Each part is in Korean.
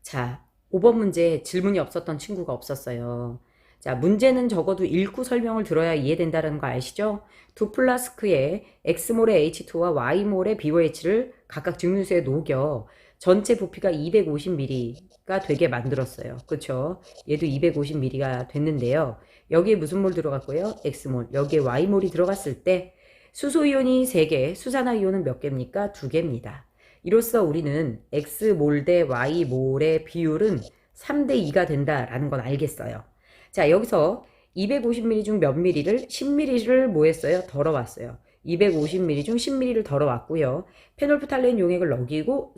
자, 5번 문제 질문이 없었던 친구가 없었어요. 자, 문제는 적어도 읽고 설명을 들어야 이해된다는 거 아시죠? 두 플라스크에 X몰의 H2와 Y몰의 BOH를 각각 증류수에 녹여 전체 부피가 250ml가 되게 만들었어요. 그쵸? 얘도 250ml가 됐는데요. 여기에 무슨 몰 들어갔고요? X몰. 여기에 Y몰이 들어갔을 때 수소이온이 3개, 수산화이온은 몇 개입니까? 2개입니다. 이로써 우리는 X몰 대 Y몰의 비율은 3대2가 된다라는 건 알겠어요. 자, 여기서 250ml 중 몇 ml를 10ml를 뭐 했어요? 덜어왔어요. 250ml 중 10ml를 덜어왔고요. 페놀프탈레인 용액을 넣이고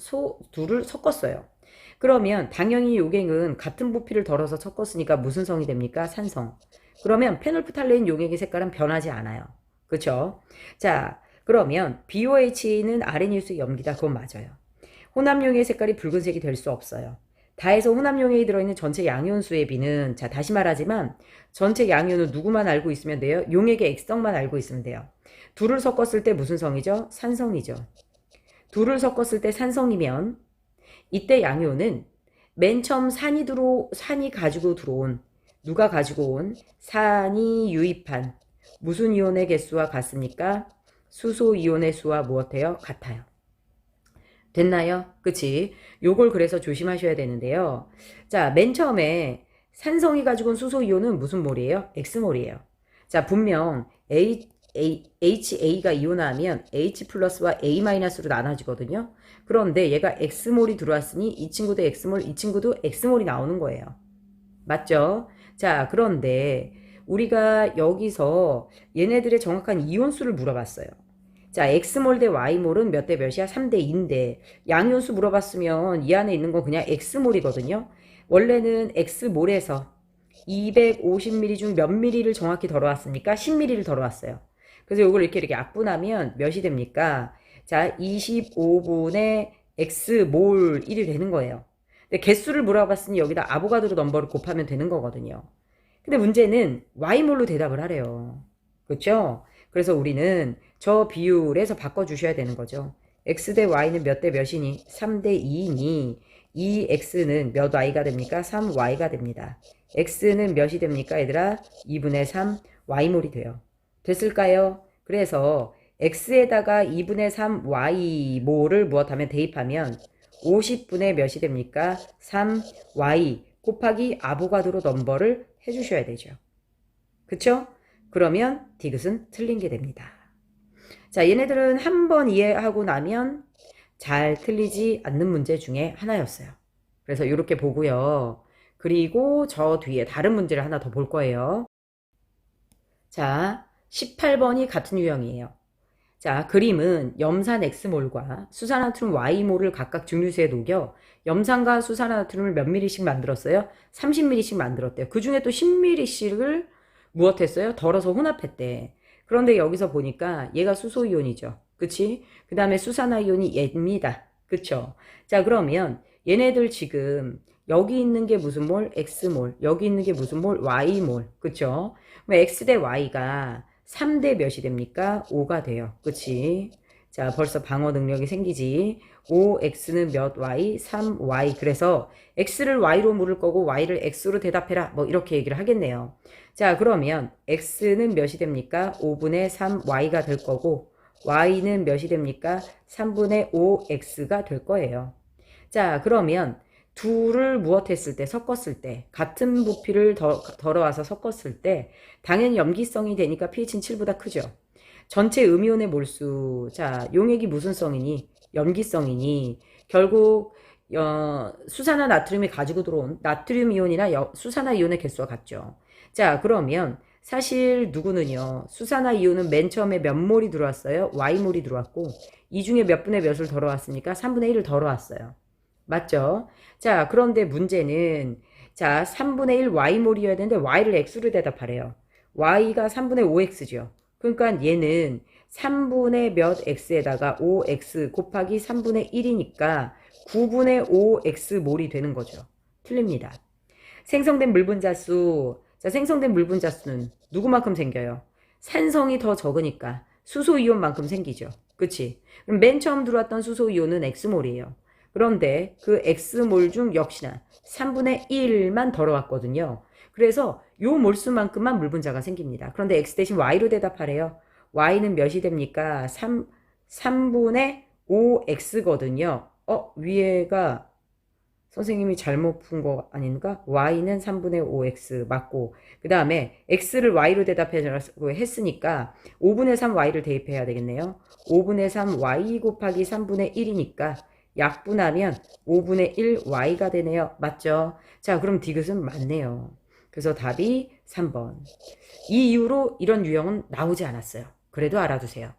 둘을 섞었어요. 그러면 당연히 용액은 같은 부피를 덜어서 섞었으니까 무슨 성이 됩니까? 산성. 그러면 페놀프탈레인 용액의 색깔은 변하지 않아요. 그렇죠? 자, 그러면 BOH는 아레니우스 염기다. 그건 맞아요. 혼합용액의 색깔이 붉은색이 될 수 없어요. 다해서 혼합용액이 들어있는 전체 양이온수의 비는, 자, 다시 말하지만 전체 양이온은 누구만 알고 있으면 돼요? 용액의 액성만 알고 있으면 돼요. 둘을 섞었을 때 무슨 성이죠? 산성이죠. 둘을 섞었을 때 산성이면 이때 양이온은 맨 처음 산이 가지고 들어온, 누가 가지고 온? 산이 유입한 무슨 이온의 개수와 같습니까? 수소 이온의 수와 무엇해요? 같아요. 됐나요? 그치? 요걸 그래서 조심하셔야 되는데요. 자, 맨 처음에 산성이 가지고 온 수소 이온은 무슨 몰이에요? X몰이에요. 자, 분명 HA가 이온화하면 H 플러스와 A 마이너스로 나눠지거든요. 그런데 얘가 X몰이 들어왔으니 이 친구도 X몰, 이 친구도 X몰이 나오는 거예요. 맞죠? 자, 그런데 우리가 여기서 얘네들의 정확한 이온수를 물어봤어요. 자, X몰 대 Y몰은 몇 대 몇이야? 3대2인데 양이온수 물어봤으면 이 안에 있는 건 그냥 X몰이거든요. 원래는 X몰에서 250ml 중 몇 ml를 정확히 덜어왔습니까? 10ml를 덜어왔어요. 그래서 이걸 이렇게 약분하면 몇이 됩니까? 자, 25분의 X몰 1이 되는 거예요. 근데 개수를 물어봤으니 여기다 아보가드로 넘버를 곱하면 되는 거거든요. 근데 문제는 Y몰로 대답을 하래요. 그렇죠? 그래서 우리는 저 비율에서 바꿔주셔야 되는 거죠. X 대 Y는 몇 대 몇이니? 3대2이니 이 X는 몇 Y가 됩니까? 3Y가 됩니다. X는 몇이 됩니까? 얘들아 2분의 3 Y몰이 돼요. 됐을까요? 그래서 X에다가 2분의 3 Y몰을 무엇하면 대입하면 50분의 몇이 됩니까? 3Y 곱하기 아보가드로 넘버를 해주셔야 되죠. 그쵸? 그러면 디귿은 틀린 게 됩니다. 자, 얘네들은 한 번 이해하고 나면 잘 틀리지 않는 문제 중에 하나였어요. 그래서 이렇게 보고요. 그리고 저 뒤에 다른 문제를 하나 더 볼 거예요. 자, 18번이 같은 유형이에요. 자, 그림은 염산 X몰과 수산나트륨 Y몰을 각각 증류수에 녹여 염산과 수산나트륨을 몇 ml씩 만들었어요? 30ml씩 만들었대요. 그 중에 또 10ml씩을 무엇했어요? 덜어서 혼합했대. 그런데 여기서 보니까 얘가 수소이온이죠. 그치? 그 다음에 수산화이온이 얘입니다. 그쵸? 자, 그러면 얘네들 지금 여기 있는 게 무슨 몰? X몰. 여기 있는 게 무슨 몰? Y몰. 그쵸? 그럼 X 대 Y가 3대 몇이 됩니까? 5가 돼요. 그치? 자, 벌써 방어 능력이 생기지. 5x는 몇 y? 3y. 그래서 x를 y로 물을 거고 y를 x로 대답해라. 뭐 이렇게 얘기를 하겠네요. 자, 그러면 x는 몇이 됩니까? 5분의 3y가 될 거고 y는 몇이 됩니까? 3분의 5x가 될 거예요. 자, 그러면 둘을 무엇했을 때, 섞었을 때, 같은 부피를 덜어와서 섞었을 때 당연히 염기성이 되니까 pH는 7보다 크죠. 전체 음이온의 몰수. 자, 용액이 무슨 성이니? 염기성이니 결국 수산화 나트륨이 가지고 들어온 나트륨 이온이나 수산화 이온의 개수와 같죠. 자, 그러면 사실 누구는요. 수산화 이온은 맨 처음에 몇 몰이 들어왔어요? Y몰이 들어왔고 이 중에 몇 분의 몇을 덜어왔습니까? 3분의 1을 덜어왔어요. 맞죠? 자, 그런데 문제는 자 3분의 1 Y몰이어야 되는데 Y를 X로 대답하래요. Y가 3분의 5X죠. 그러니까 얘는 3분의 몇 X에다가 5X 곱하기 3분의 1이니까 9분의 5X몰이 되는 거죠. 틀립니다. 생성된 물분자수. 자, 생성된 물분자수는 누구만큼 생겨요? 산성이 더 적으니까 수소이온만큼 생기죠. 그치? 그럼 맨 처음 들어왔던 수소이온은 X몰이에요. 그런데 그 x몰 중 역시나 3분의 1만 덜어왔거든요. 그래서 요 몰수만큼만 물 분자가 생깁니다. 그런데 x 대신 y로 대답하래요. y는 몇이 됩니까? 3분의 5x거든요. 위에가 선생님이 잘못 푼 거 아닌가? y는 3분의 5x 맞고 그 다음에 x를 y로 대답하라고 했으니까 5분의 3 y를 대입해야 되겠네요. 5분의 3 y 곱하기 3분의 1이니까 약분하면 5분의 1 y가 되네요. 맞죠? 자, 그럼 디귿은 맞네요. 그래서 답이 3번. 이 이후로 이런 유형은 나오지 않았어요. 그래도 알아두세요.